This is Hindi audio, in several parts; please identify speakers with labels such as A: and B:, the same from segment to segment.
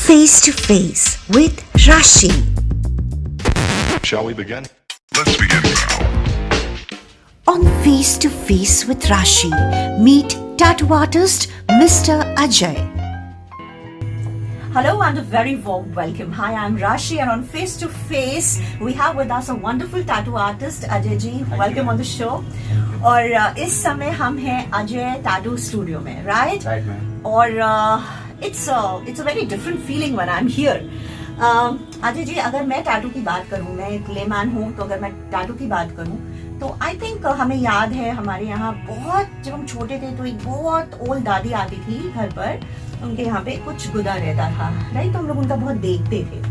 A: Face to Face with Rashi.
B: Shall we begin? Let's begin now.
A: On Face to Face with Rashi, meet tattoo artist Mr. Ajay.
C: Hello and a very warm welcome. Hi, I'm Rashi and on Face to Face we have with us a wonderful tattoo artist Ajay ji. Welcome on the show. और इस समय हम हैं अजय टैटू स्टूडियो में, राइट?
D: Right ma'am.
C: और it's a very different feeling when I'm here. Ajay ji, अगर मैं टैटू की बात करूं, मैं एक लेमैन हूं, तो अगर मैं टैटू की बात करूं तो आई थिंक हमें याद है हमारे यहाँ बहुत, जब हम छोटे थे तो एक बहुत ओल्ड दादी आती थी घर पर, उनके यहाँ पे कुछ गुदा रहता था, राइट? तो हम लोग उनका बहुत देखते थे.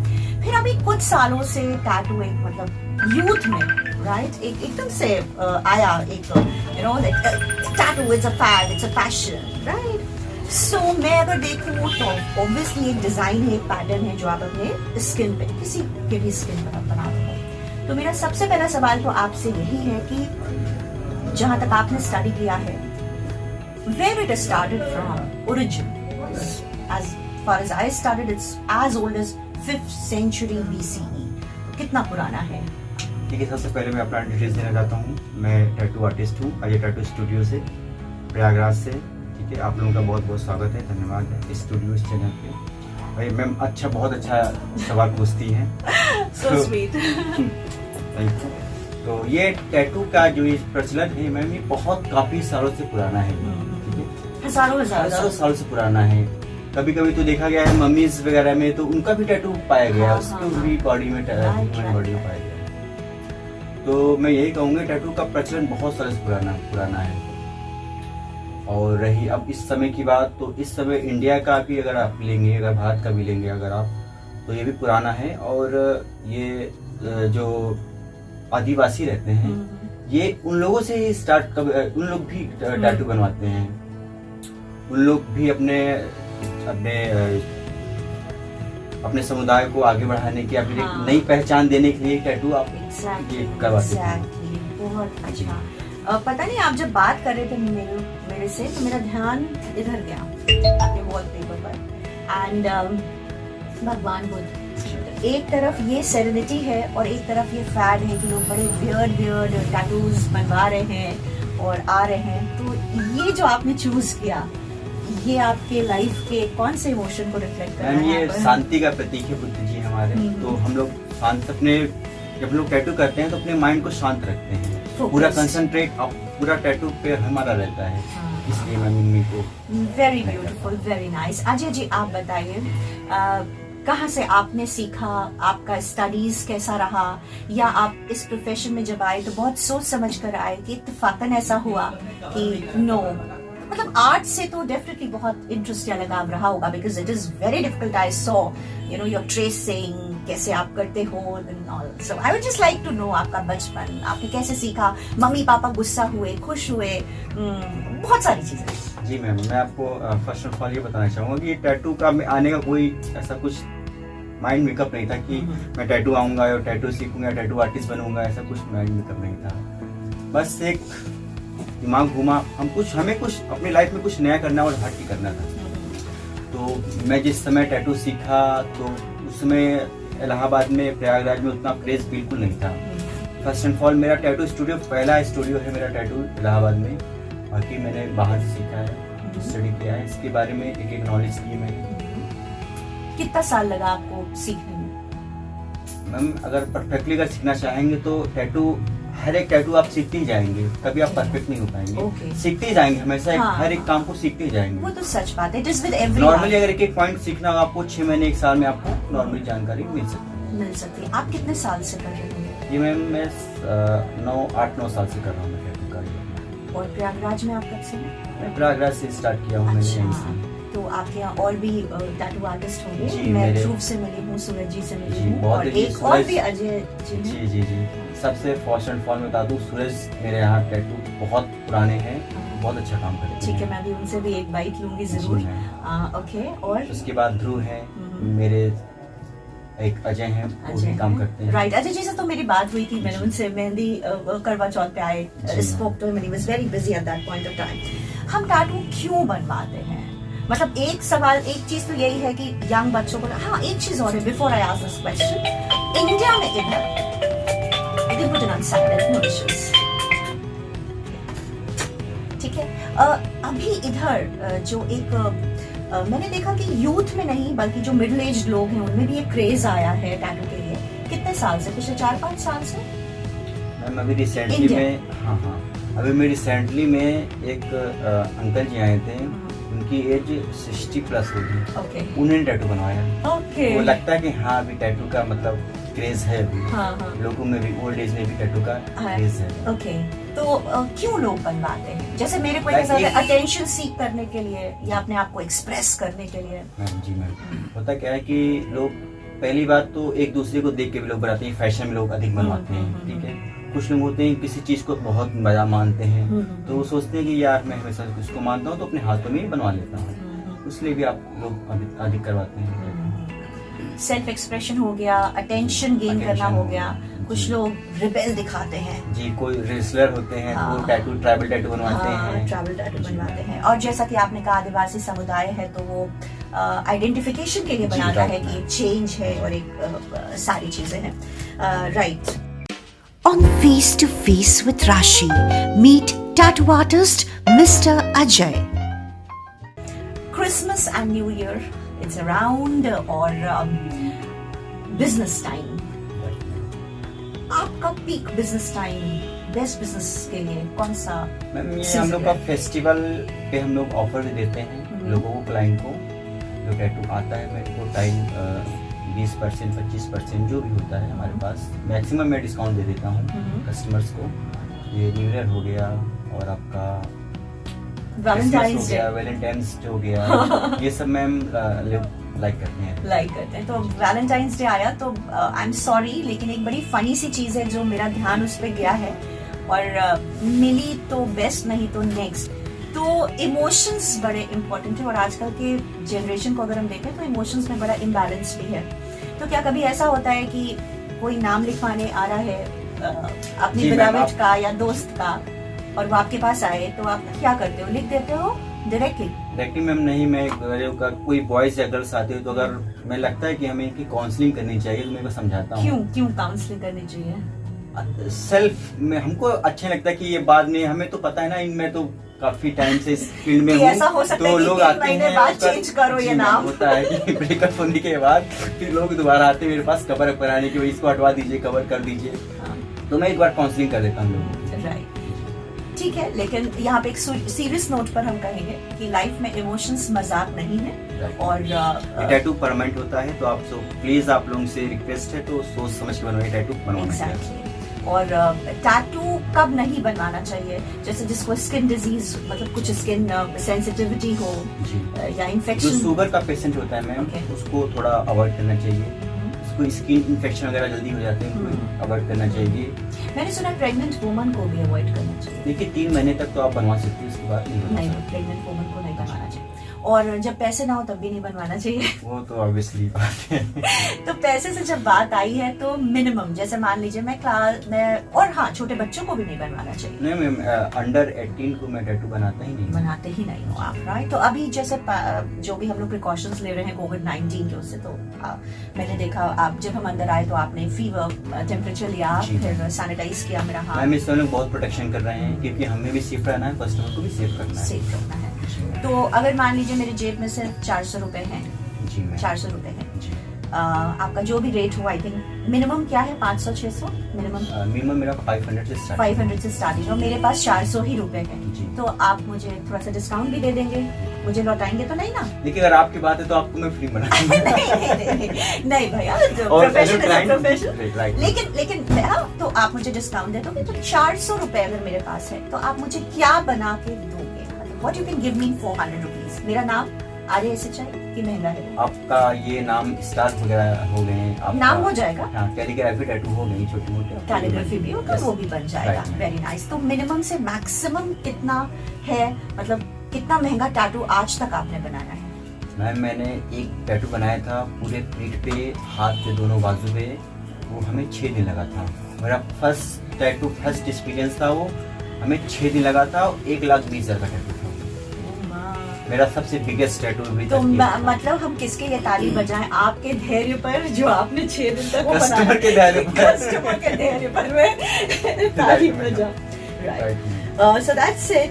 C: फिर अभी कुछ सालों से टैटू एक मतलब यूथ में, राइट, एकदम से आया एक, you know, tattoo it's a fad, it's a fashion, right? So मैं अगर देखूं तो ऑब्वियसली एक डिजाइन है, एक पैटर्न है जो आप अपने स्किन पे, किसी के भी स्किन पर आप बनाते हो. तो मेरा सबसे पहला सवाल तो आपसे यही है कि जहां तक आपने स्टडी किया है, where it started from, origin. As far as I studied, it's as old as 5th century BCE. कितना पुराना है?
D: ठीक है, सबसे पहले मैं अपना डिटेल्स देना चाहता हूँ. मैं टैटू आर्टिस्ट हूँ अजय टैटू स्टूडियो से, प्रयागराज से. ठीक है, आप लोगों का बहुत बहुत स्वागत है, धन्यवाद है इस स्टूडियो, इस चैनल पे. भाई मैम बहुत अच्छा सवाल पूछती हैं.
C: So sweet.
D: Thank you. तो ये टैटू का जो ये प्रचलन है मैम, ये बहुत काफी सालों से पुराना है. ठीक है,
C: हजारों
D: सालों से पुराना है. कभी कभी तो देखा गया है मम्मीज वगैरह में तो उनका भी टैटू पाया गया, उसको भी बॉडी में बॉडी में पाया गया. तो मैं यही कहूँगा, टैटू का प्रचलन बहुत सालों से पुराना है. और रही अब इस समय की बात, तो इस समय इंडिया का भी अगर आप लेंगे, अगर भारत का भी लेंगे अगर आप, तो ये भी पुराना है. और ये जो आदिवासी रहते हैं, ये उन लोगों से ही स्टार्ट, उन लोग भी टैटू बनवाते हैं. उन लोग भी अपने समुदाय को आगे बढ़ाने की, अपनी एक नई पहचान देने के लिए टैटू आप ये करवाते हैं.
C: बहुत अच्छा. पता नहीं, आप जब बात कर रहे थे मेरे से, तो मेरा ध्यान इधर गया आपके वॉलपेपर पर. एंड भगवान बुद्ध, एक तरफ ये सेरेनिटी है और एक तरफ ये फैड है कि लोग बड़े वियर्ड टैटूज बनवा रहे हैं और आ रहे हैं. तो ये जो आपने चूज किया, ये आपके लाइफ के कौन से इमोशन को रिफ्लेक्ट कर रहा है?
D: ये शांति का प्रतीक है बुद्ध जी हमारे. तो हम लोग शांत, अपने जब लोग टैटू करते हैं तो अपने माइंड को शांत रखते हैं. पूरा कंसंट्रेट पूरा टैटू पे हमारा रहता है. इसलिए मैं मम्मी को.
C: Very beautiful, very nice. Ajay ji, आप बताइए, कहाँ से आपने सीखा, आपका स्टडीज कैसा रहा, या आप इस प्रोफेशन में जब आए तो बहुत सोच समझ कर आए कि इत्तेफाकन ऐसा हुआ कि नो, मतलब आर्ट से तो डेफिनेटली बहुत इंटरेस्ट या लगाव रहा होगा, because it is very difficult. I saw, you know, your tracing, कैसे आप करते हो. So I would just like to know आपका बचपन, आपने कैसे सीखा, मम्मी पापा गुस्सा हुए, खुश हुए, बहुत सारी चीजें.
D: जी मैम, मैं आपको फर्स्ट ऑफ ऑल ये बताना चाहूँगा कि टैटू का आने का कोई ऐसा कुछ माइंड मेकअप नहीं था कि मैं टैटू आऊँगा और टैटू सीखूंगा, टैटू आर्टिस्ट बनूंगा. ऐसा कुछ माइंड मेकअप नहीं था. बस एक दिमाग घूमा, हमें कुछ अपनी लाइफ में कुछ नया करना और हट ही करना था. तो मैं जिस समय टैटू सीखा, तो उस समय इलाहाबाद में, प्रयागराज में उतना क्रेज बिल्कुल नहीं था. फर्स्ट एंड ऑल मेरा टैटू स्टूडियो, पहला स्टूडियो है मेरा टैटू इलाहाबाद में. बाकी मैंने बाहर से सीखा है, स्टडी किया है, इसके बारे में एक नॉलेज की मैंने.
C: कितना साल लगा आपको सीखने में?
D: मैम, अगर परफेक्टली अगर सीखना चाहेंगे तो टैटू, हर एक टैटू आप सीखते ही जाएंगे, कभी आप परफेक्ट नहीं हो पाएंगे. सीखते ही जाएंगे हमेशा. हर एक काम को सीखते ही जाएंगे.
C: वो तो सच बात है. It is with every.
D: Normally अगर एक पॉइंट सीखना होगा आपको, 6 महीने 1 साल में आपको नॉर्मली जानकारी मिल सकती है.
C: आप कितने साल से कर रहे हैं?
D: जी मैम, मैं 8-9 साल से कर रहा हूँ मैं टैटू का.
C: और प्रयागराज में आप कब से?
D: मैं प्रयागराज से स्टार्ट किया हूँ. मैंने यहीं से.
C: तो आपके यहाँ और भी टैटू आर्टिस्ट होंगे?
D: जी,
C: मैं ध्रुव से मिली हूँ, सूरज जी से मिली हूँ,
D: बहुत
C: और एक और भी अजय जी.
D: जी. सबसे फर्स्ट एंड फॉल में बता दूं, सूरज मेरे यहाँ टैटू बहुत पुराने हैं, बहुत अच्छा काम करते हैं.
C: ठीक है, मैं भी उनसे भी एक बाइट लूंगी जरूर. ओके. और
D: उसके बाद ध्रुव है मेरे, एक अजय हैं, वो भी काम करते हैं.
C: राइट. अजय जी से तो मेरी बात हुई थी, मैंने उनसे मेहंदी करवा चौथ पे आए, spoke to him, he was very busy at that point of time. हम टैटू क्यों बनवाते हैं? मतलब एक सवाल, एक चीज तो यही है कि यंग बच्चों को, हाँ एक चीज और है before I ask this question, India में इधर you can put it on silent, no issues. ठीक है, अभी इधर जो एक मैंने देखा कि यूथ में नहीं बल्कि जो मिडिल एज लोग हैं उनमें भी एक क्रेज आया है टैटू के लिए। कितने साल से? पिछले 4-5 साल से?
D: मैम अभी रिसेंटली में अभी मैं रिसेंटली में एक अंकल जी आए थे, उनकी एज 60+ होगी।
C: ओके।
D: उन्होंने टैटू बनवाया।
C: ओके।
D: वो लगता है कि हाँ अभी टैटू का मतलब क्रेज है अभी।
C: हाँ।
D: लोगों में भी ओल्ड एज में भी टैटू का क्रेज है।
C: ओके, तो क्यों लोग बनवाते हैं? जैसे मेरे को ऐसा है अटेंशन सीख करने के लिए या अपने आप को एक्सप्रेस करने के लिए।
D: जी मैम, होता क्या है कि लोग पहली बात तो एक दूसरे को देख के भी लोग बनाते हैं, फैशन में लोग अधिक बनवाते हैं। ठीक है, कुछ लोग होते हैं किसी चीज को बहुत मजा मानते हैं, तो वो सोचते हैं कि यार मैं हमेशा उसको मानता हूँ तो अपने हाथों में ही बनवा लेता हूँ, इसलिए भी आप लोग अधिक करवाते हैं।
C: सेल्फ एक्सप्रेशन हो गया, अटेंशन गेन करना हो गया, कुछ लोग रिबेल दिखाते हैं
D: जी, कोई रेसलर होते हैं तो टैटू ट्राइबल टैटू बनवाते हैं।
C: ट्राइबल टैटू बनवाते हैं, और जैसा कि आपने कहा आदिवासी समुदाय है तो वो आइडेंटिफिकेशन के लिए बनाता है कि एक चेंज है और एक सारी चीजें हैं। Right.
A: On Face to Face with Rashi, meet tattoo artist Mr. Ajay.
C: Christmas and New Year, it's around or business time. आपका peak business time, best business के लिए कौन सा?
D: मैम ये हम लोग का फेस्टिवल पे हम लोग ऑफर भी देते हैं लोगों को, क्लाइंट को जो टैटू आता है मेरे को टाइम 20% 25% जो भी होता है हमारे पास, मैक्सिमम मैं डिस्काउंट दे देता हूँ कस्टमर्स को। ये न्यू ईयर हो गया और आपका
C: वैलेंटाइंस डे
D: हो गया, ये सब मैम लाइक करते हैं।
C: तो वैलेंटाइंस डे आया तो आई एम सॉरी लेकिन एक बड़ी फनी सी चीज है जो मेरा ध्यान उस पर गया है और मिली तो बेस्ट, नहीं तो नेक्स्ट। तो इमोशंस बड़े इम्पोर्टेंट है और आजकल के जनरेशन को अगर हम देखें तो इमोशंस में बड़ा इम्बैलेंस भी है। तो क्या कभी ऐसा होता है कि कोई नाम लिखवाने आ रहा है अपनी बिलावट का या दोस्त का और वो आपके पास आए तो आप क्या करते हो? लिख देते हो डायरेक्टली?
D: मैम नहीं, मैं अगर कोई बॉयज या गर्ल्स आते हो तो अगर मैं लगता है कि हमें इनकी काउंसलिंग करनी चाहिए तो मैं को समझाता हूँ।
C: क्यों काउंसलिंग करनी चाहिए?
D: सेल्फ में हमको अच्छा लगता है कि ये बाद में हमें तो पता है ना, इनमें तो काफी टाइम से इस फील्ड में
C: ऐसा हो सकता
D: तो
C: है
D: लोग आते हैं
C: बाद चेंज करो ये नाम।
D: होता है कि ब्रेकअप होने के बाद फिर लोग दोबारा आते हैं मेरे पास कवर कराने के, इसको हटवा दीजिए, कवर कर दीजिए, तो मैं एक बार काउंसलिंग कर देता हूँ लोगों को।
C: राइट, ठीक है, लेकिन यहाँ पे एक सीरियस नोट पर हम कहेंगे कि लाइफ में इमोशंस मजाक नहीं है और
D: टैटू परमानेंट होता है, तो आप प्लीज आप लोगों से रिक्वेस्ट है तो सोच समझ के बनवाइए टैटू
C: एग्जैक्टली। और टैटू कब नहीं बनवाना चाहिए? जैसे जिसको स्किन डिजीज मतलब कुछ स्किन सेंसिटिविटी हो या इन्फेक्शन,
D: जो शुगर का पेशेंट होता है मैम उसको थोड़ा अवॉइड करना चाहिए, उसको स्किन इन्फेक्शन वगैरह जल्दी हो जाते हैं उनको अवॉइड करना चाहिए।
C: मैंने सुना प्रेग्नेंट वुमन को भी अवॉइड करना चाहिए।
D: देखिए 3 महीने तक तो आप बनवा सकते हैं, उसके बाद नहीं,
C: प्रेग्नेंट वुमन को नहीं बनवाना चाहिए और जब पैसे ना हो तब भी नहीं बनवाना चाहिए।
D: वो तो ऑब्वियसली बात है।
C: तो पैसे से जब बात आई है तो मिनिमम, जैसे मान लीजिए मैं और हाँ छोटे बच्चों को भी नहीं बनवाना चाहिए।
D: नहीं मैम, अंडर 18 को मैं टैटू बनाते ही नहीं
C: हो आप, राइट। तो अभी जैसे जो भी हम लोग प्रिकॉशंस ले रहे हैं कोविड-19 के उससे, तो मैंने देखा आप जब हम अंदर आए तो आपने फीवर टेम्परेचर लिया, फिर सैनिटाइज किया मेरा हाथ।
D: मैम इस लोग बहुत प्रोटेक्शन कर रहे हैं क्योंकि हमें भी सेफ रहना है, कस्टमर को भी सेफ करना है। तो अगर मान लीजिए मेरी जेब में सिर्फ 400 रुपए हैं, 400 रुपए हैं, आपका जो भी रेट हो, आई थिंक मिनिमम क्या है 500-600 मिनिमम मेरा 500
C: से स्टार्टिंग और मेरे पास 400 ही रुपए हैं, तो आप मुझे थोड़ा सा डिस्काउंट भी दे देंगे, मुझे लौटाएंगे तो नहीं ना?
D: देखिए अगर आपकी बात है तो आपको मैं फ्री बना
C: नहीं भैया, प्रोफेशनल, लेकिन तो आप मुझे डिस्काउंट दे दोगे। तो 400 रुपए अगर मेरे पास है तो आप मुझे क्या बना के दोगे? What you can give me 400 rupees? मेरा नाम आर्य ऐसे चाहिए कि महंगा है?
D: आपका ये नाम स्टार वगैरह हो गए,
C: नाम हो जाएगा,
D: कैलीग्राफी टैटू हो गई, छोटी मोटी
C: कैलीग्राफी भी होगा, वो भी बन जाएगा। Very nice. तो मिनिमम से मैक्सिमम कितना है, मतलब कितना महंगा टैटू आज तक आपने बनाया है?
D: मैम मैंने एक टैटू बनाया था पूरे पीठ पे, हाथ पे, दोनों बाजू पे, वो हमें 6 दिन लगा था। मेरा फर्स्ट एक्सपीरियंस था वो, हमें 6 दिन लगा था, 1,20,000 का टैटू था। मेरा सबसे बिगेस्ट टैटू भी
C: तो मतलब हम किसके लिए ताली बजाएं? आपके धैर्य पर, जो आपने 6 दिन तक वो बनाया,
D: कस्टमर के धैर्य पर,
C: कस्टमर के धैर्य पर मैं ताली बजा। Right, so that's it.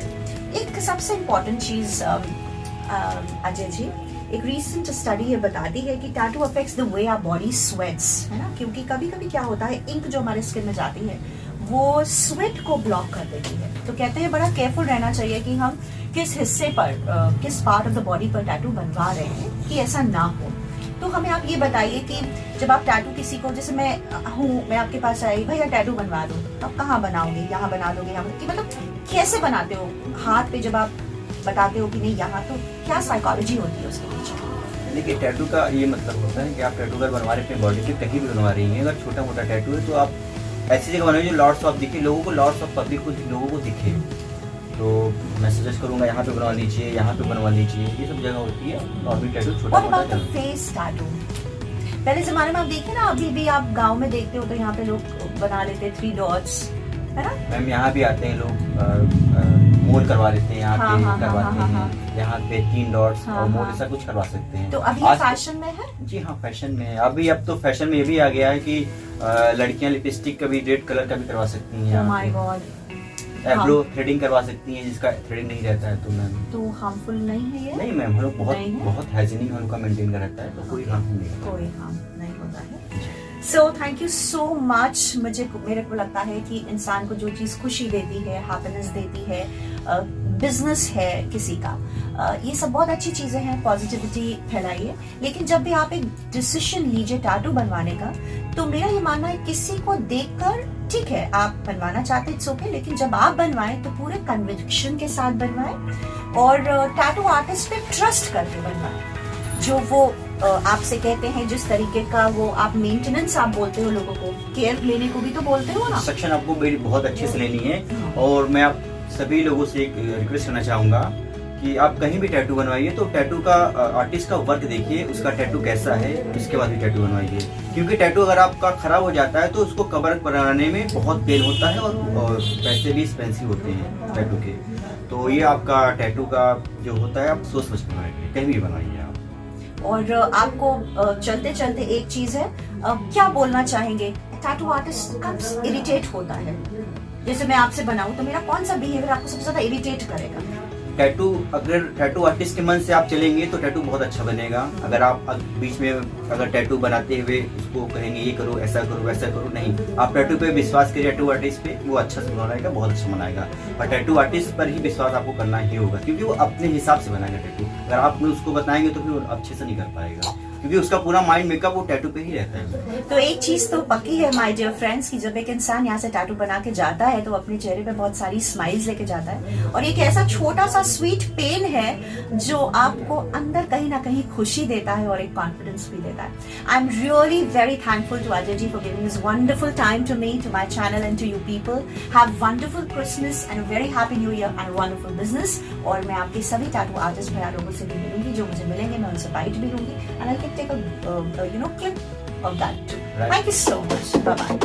C: एक सबसे इम्पोर्टेंट चीज अजय जी, एक रीसेंट स्टडी ये बताती है कि tattoo affects the way our body sweats, है ना? क्योंकि कभी कभी क्या होता है, इंक जो हमारे स्किन में जाती है वो स्वेट को ब्लॉक कर देती है। तो कहते हैं बड़ा केयरफुल रहना चाहिए कि हम किस हिस्से पर, किस पार्ट ऑफ द बॉडी पर टैटू बनवा रहे हैं कि ऐसा ना हो। तो हमें आप ये बताइए कि जब आप टैटू किसी को, जैसे मैं आपके पास आई, भैया टैटू बनवा दो, आप कहाँ बनाओगे? यहाँ बना दोगे? यहाँ कि मतलब कैसे बनाते हो? हाथ पे जब आप बताते हो कि नहीं यहाँ, तो क्या साइकोलॉजी होती है उसके पीछे?
D: देखिए, टैटू का ये मतलब होता है कि आप टैटू अगर बनवा रहे हैं अपनी बॉडी पे, कहीं भी बनवा रही हैं, अगर छोटा मोटा टैटू है तो आप ऐसी जगह बनवाइए जो लॉट्स ऑफ दिखे लोगों को, लॉट्स ऑफ पब्लिक को, लोगों को दिखे। तो मैं सजेस्ट करूंगा यहाँ पे बनवा लीजिए, यहाँ पे बनवा लीजिए, ये सब जगह होती है। और भी टैटू छोटा मोटा
C: फेस टैटू, पहले जमाने में आप देखिए ना, अभी भी आप गांव में देखते हो तो यहाँ पे लोग बना लेते 3 डॉट्स, है ना?
D: मैम यहाँ भी आते हैं लोग, मोल करवा लेते हैं, यहाँ पे करवाते हैं, यहाँ पे 3 डॉट्स और मोल, ऐसा कुछ करवा सकते हैं।
C: तो अभी फैशन में है? जी
D: हाँ, फैशन में है अभी। अब तो फैशन में ये भी आ गया है कि लड़कियां लिपस्टिक का भी रेड कलर का भी करवा सकती हैं।
C: ओह माय गॉड,
D: एब्रो थ्रेडिंग करवा सकती हैं, जिसका थ्रेडिंग नहीं रहता है। तो मैम
C: तो हार्मफुल नहीं है ये?
D: नहीं मैम, हम लोग बहुत हाइजीनिक हम लोग का मेंटेन का रहता है, तो कोई हार्मफुल नहीं है,
C: कोई हार्म नहीं होता है। So thank you so much. मेरे को लगता है कि इंसान को जो चीज खुशी देती है, हैप्पीनेस देती है, बिजनेस है किसी का, ये सब बहुत अच्छी चीजें हैं, पॉजिटिविटी फैलाइए। लेकिन जब भी आप एक डिसीजन लीजिए टैटू बनवाने का, तो मेरा ये मानना है किसी को देखकर, ठीक है आप बनवाना चाहते इट्स ओके, लेकिन जब आप बनवाएं तो पूरे कन्विक्शन के साथ बनवाएं और टैटू आर्टिस्ट पे ट्रस्ट करके बनवाएं। जो वो आपसे कहते हैं, जिस तरीके का वो आप मेंटेनेंस आप बोलते हो, लोगों को केयर लेने को भी तो बोलते हो ना।
D: सेक्शन आपको मेरी बहुत अच्छे से लेनी है। और मैं आप सभी लोगों से एक रिक्वेस्ट करना चाहूंगा कि आप कहीं भी टैटू बनवाइए तो टैटू का आर्टिस्ट का वर्क देखिए, उसका टैटू कैसा है, उसके बाद भी टैटू बनवाइए। क्योंकि टैटू अगर आपका खराब हो जाता है तो उसको कवर बनाने में बहुत पेन होता है और पैसे भी एक्सपेंसिव होते हैं टैटू के। तो ये आपका टैटू का जो होता है, आप सोच समझ बनवाइए, कहीं भी बनवाइए आप।
C: और आपको चलते चलते एक चीज है, क्या बोलना चाहेंगे? टैटू आर्टिस्ट कब इरिटेट होता है? जैसे मैं आपसे बनाऊं तो मेरा कौन सा बिहेवियर आपको सबसे ज्यादा इरिटेट करेगा?
D: टैटू, अगर टैटू आर्टिस्ट के मन से आप चलेंगे तो टैटू बहुत अच्छा बनेगा। अगर आप बीच में अगर टैटू बनाते हुए उसको कहेंगे ये करो, ऐसा करो, वैसा करो, नहीं, आप टैटू पे विश्वास करिए, टैटू आर्टिस्ट पे, वो अच्छा से बनाएगा, बहुत अच्छा बनाएगा। और टैटू आर्टिस्ट पर ही विश्वास आपको करना ही होगा, क्योंकि वो अपने हिसाब से बनाएगा टैटू। अगर आप उसको बताएंगे तो फिर अच्छे से नहीं कर पाएगा, क्योंकि उसका पूरा माइंड मेकअप वो टैटू पे ही रहता है।
C: तो एक चीज तो पक्की है माय डियर फ्रेंड्स, कि जब एक इंसान यहाँ से टैटू बना के जाता है तो अपने चेहरे पे बहुत सारी स्माइल्स लेके जाता है, और एक ऐसा छोटा सा स्वीट पेन है जो आपको अंदर कहीं ना कहीं खुशी देता है और एक कॉन्फिडेंस भी देता है। I am really very thankful to Ajay ji for giving this wonderful time to me, to my channel and to you people. Have wonderful Christmas and very happy new year and wonderful business. और मैं आपके सभी टैटू आर्टिस्ट भैया लोगों से भी मिलूंगी, जो मुझे मिलेंगे मैं उनसे बाइट भी लूंगी, and I can take a clip of that too. Right. Thank you so much. Bye bye.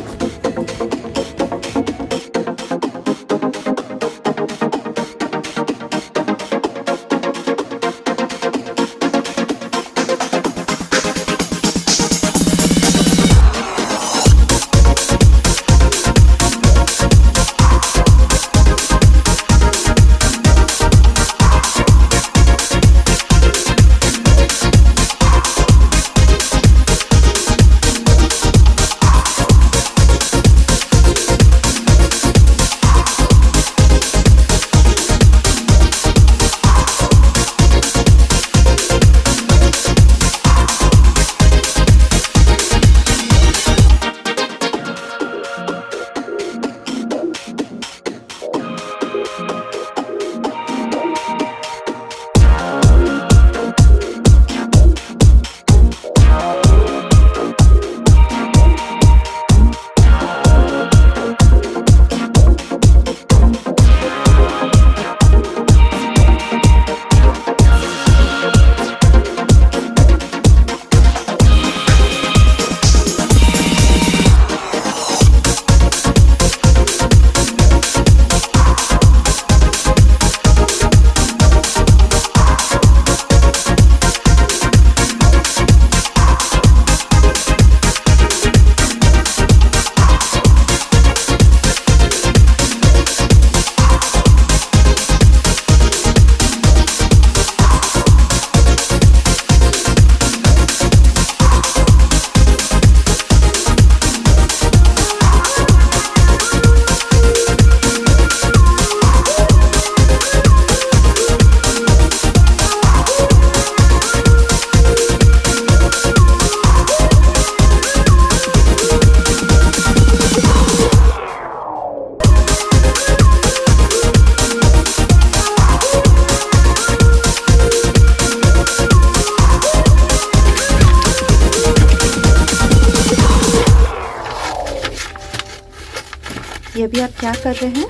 A: ये अभी आप क्या कर रहे हैं?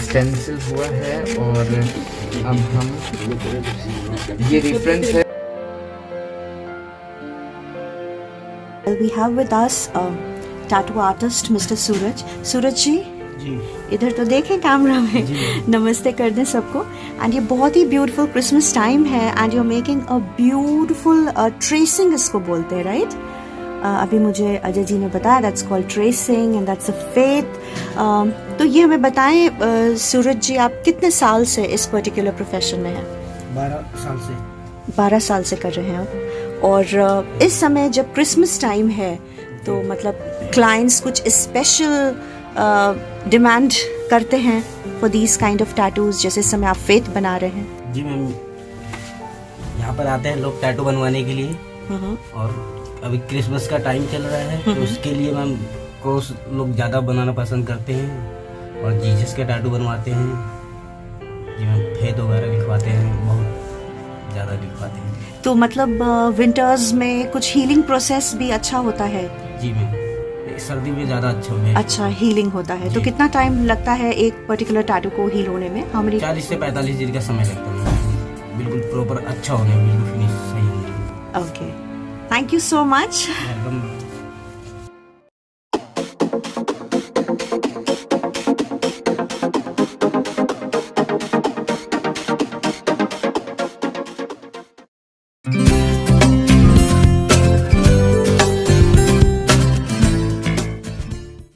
E: स्टेंसिल हुआ है और अब हम ये रेफरेंस है।
A: We have with us tattoo artist Mr. सूरज। सूरज जी इधर तो देखें कैमरा में, नमस्ते कर दें सबको। एंड ये बहुत ही ब्यूटीफुल क्रिसमस टाइम है and you are making a beautiful tracing इसको बोलते हैं, राइट? अभी मुझे अजय जी ने बताया that's called tracing and that's a faith. तो ये हमें बताएं सूरज जी, आप कितने साल से इस पर्टिकुलर प्रोफेशन में हैं?
F: 12 साल से।
A: 12 साल से कर रहे हैं आप। और इस समय जब क्रिसमस टाइम है तो मतलब क्लाइंट्स कुछ स्पेशल डिमांड करते हैं for these kind of tattoos, जैसे इस समय आप फेथ बना रहे हैं?
F: जी मैम, यहाँ पर आते हैं लोग टैटू बनवाने के लिए और अभी क्रिसमस का टाइम चल रहा है तो उसके लिए मैम क्रॉस लोग ज़्यादा बनाना पसंद करते हैं और जीसस के टैटू बनवाते हैं। जी मैम, फेथ वगैरह लिखवाते हैं, बहुत ज़्यादा लिखवाते हैं।
A: तो मतलब विंटर्स में कुछ हीलिंग प्रोसेस भी अच्छा होता है?
F: जी मैम, सर्दी में ज़्यादा अच्छा होता है।
A: अच्छा हीलिंग होता है। तो कितना टाइम लगता है एक पर्टिकुलर टैटू को हील होने में? How many?
F: 40 से 45 दिन का समय लगता है बिल्कुल प्रॉपर अच्छा होने में, बिल्कुल फिनिश सही होने में।
A: Okay, thank you so much.
F: एकदम